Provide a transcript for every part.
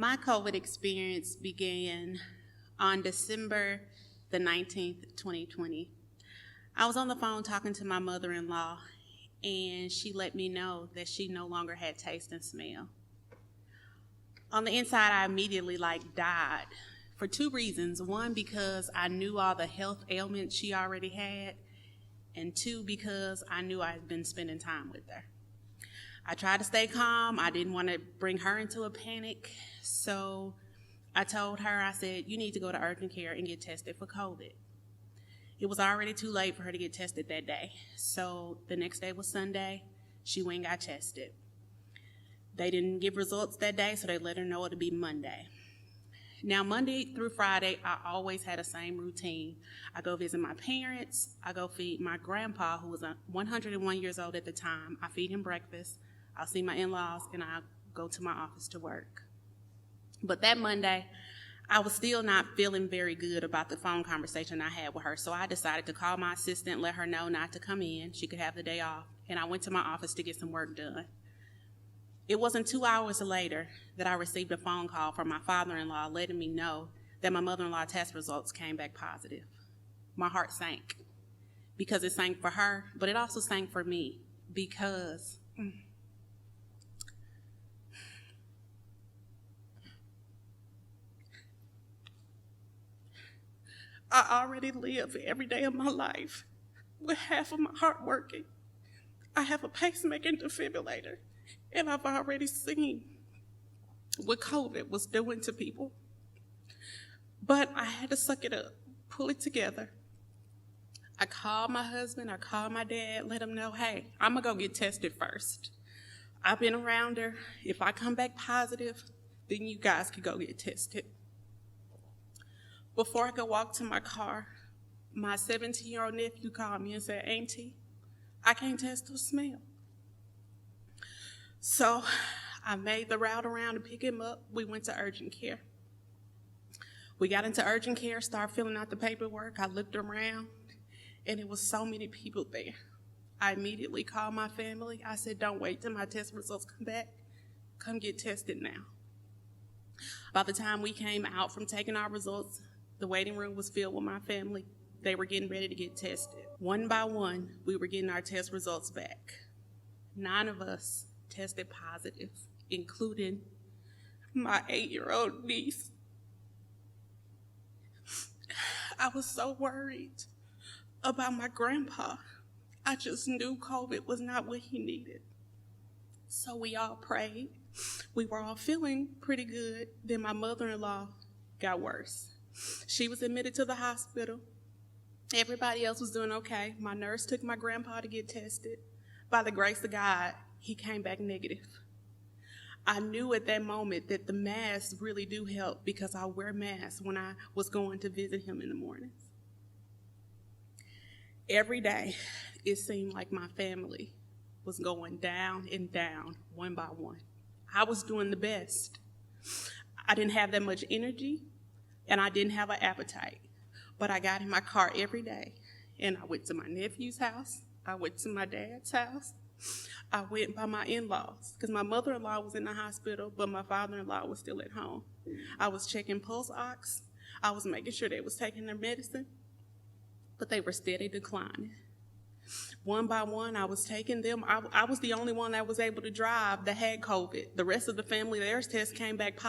My COVID experience began on December the 19th, 2020. I was on the phone talking to my mother-in-law, and she let me know that she no longer had taste and smell. On the inside, I immediately died for two reasons. One, because I knew all the health ailments she already had, and two, because I knew I had been spending time with her. I tried to stay calm. I didn't want to bring her into a panic. So I told her, I said, you need to go to urgent care and get tested for COVID. It was already too late for her to get tested that day. So the next day was Sunday. She went and got tested. They didn't give results that day, so they let her know it'd be Monday. Now, Monday through Friday, I always had the same routine. I go visit my parents. I go feed my grandpa, who was 101 years old at the time. I feed him breakfast. I'll see my in-laws, and I'll go to my office to work. But that Monday, I was still not feeling very good about the phone conversation I had with her, so I decided to call my assistant, let her know not to come in. She could have the day off, and I went to my office to get some work done. It wasn't 2 hours later that I received a phone call from my father-in-law letting me know that my mother-in-law test results came back positive. My heart sank because it sank for her, but it also sank for me because I already live every day of my life with half of my heart working. I have a pacemaker and defibrillator, and I've already seen what COVID was doing to people. But I had to suck it up, pull it together. I called my husband, I called my dad, let him know, hey, I'm going to go get tested first. I've been around her. If I come back positive, then you guys could go get tested. Before I could walk to my car, my 17-year-old nephew called me and said, Auntie, I can't test or smell. So I made the route around to pick him up. We went to urgent care. We got into urgent care, started filling out the paperwork. I looked around, and it was so many people there. I immediately called my family. I said, don't wait till my test results come back. Come get tested now. By the time we came out from taking our results, the waiting room was filled with my family. They were getting ready to get tested. One by one, we were getting our test results back. 9 of us tested positive, including my 8-year-old niece. I was so worried about my grandpa. I just knew COVID was not what he needed. So we all prayed. We were all feeling pretty good. Then my mother-in-law got worse. She was admitted to the hospital. Everybody else was doing okay. My nurse took my grandpa to get tested. By the grace of God, he came back negative. I knew at that moment that the masks really do help because I wear masks when I was going to visit him in the mornings. Every day, it seemed like my family was going down and down, one by one. I was doing the best. I didn't have that much energy, and I didn't have an appetite. But I got in my car every day, and I went to my nephew's house. I went to my dad's house. I went by my in-laws, because my mother-in-law was in the hospital, but my father-in-law was still at home. I was checking pulse ox. I was making sure they was taking their medicine, but they were steady declining. One by one, I was taking them. I was the only one that was able to drive that had COVID. The rest of the family, their test came back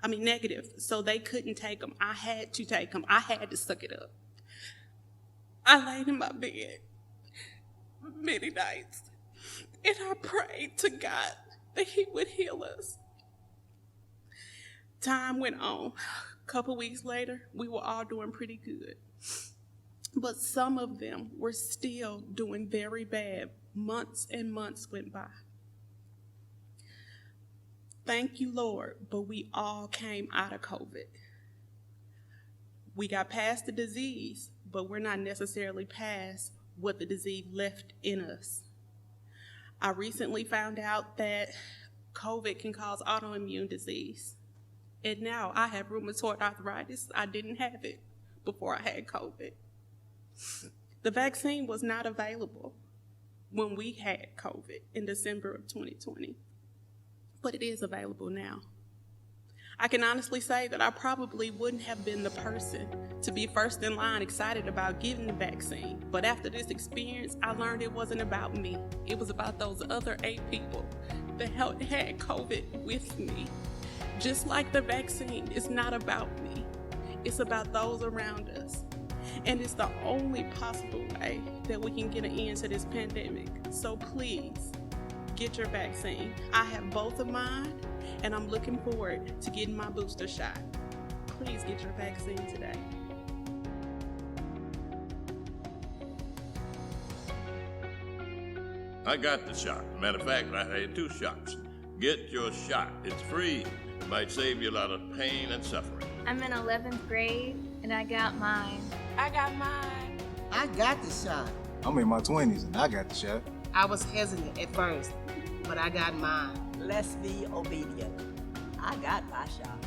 negative, so they couldn't take them. I had to take them. I had to suck it up. I laid in my bed many nights, and I prayed to God that he would heal us. Time went on. A couple weeks later, we were all doing pretty good. But some of them were still doing very bad. Months and months went by. Thank you, Lord, but we all came out of COVID. We got past the disease, but we're not necessarily past what the disease left in us. I recently found out that COVID can cause autoimmune disease. And now I have rheumatoid arthritis. I didn't have it before I had COVID. The vaccine was not available when we had COVID in December of 2020, but it is available now. I can honestly say that I probably wouldn't have been the person to be first in line excited about getting the vaccine. But after this experience, I learned it wasn't about me. It was about those other 8 people that had COVID with me. Just like the vaccine, it's not about me. It's about those around us. And it's the only possible way that we can get an end to this pandemic. So please, get your vaccine. I have both of mine, and I'm looking forward to getting my booster shot. Please get your vaccine today. I got the shot. Matter of fact, I had 2 shots. Get your shot. It's free. It might save you a lot of pain and suffering. I'm in 11th grade, and I got mine. I got mine. I got the shot. I'm in my 20s and I got the shot. I was hesitant at first, but I got mine. Let's be obedient. I got my shot.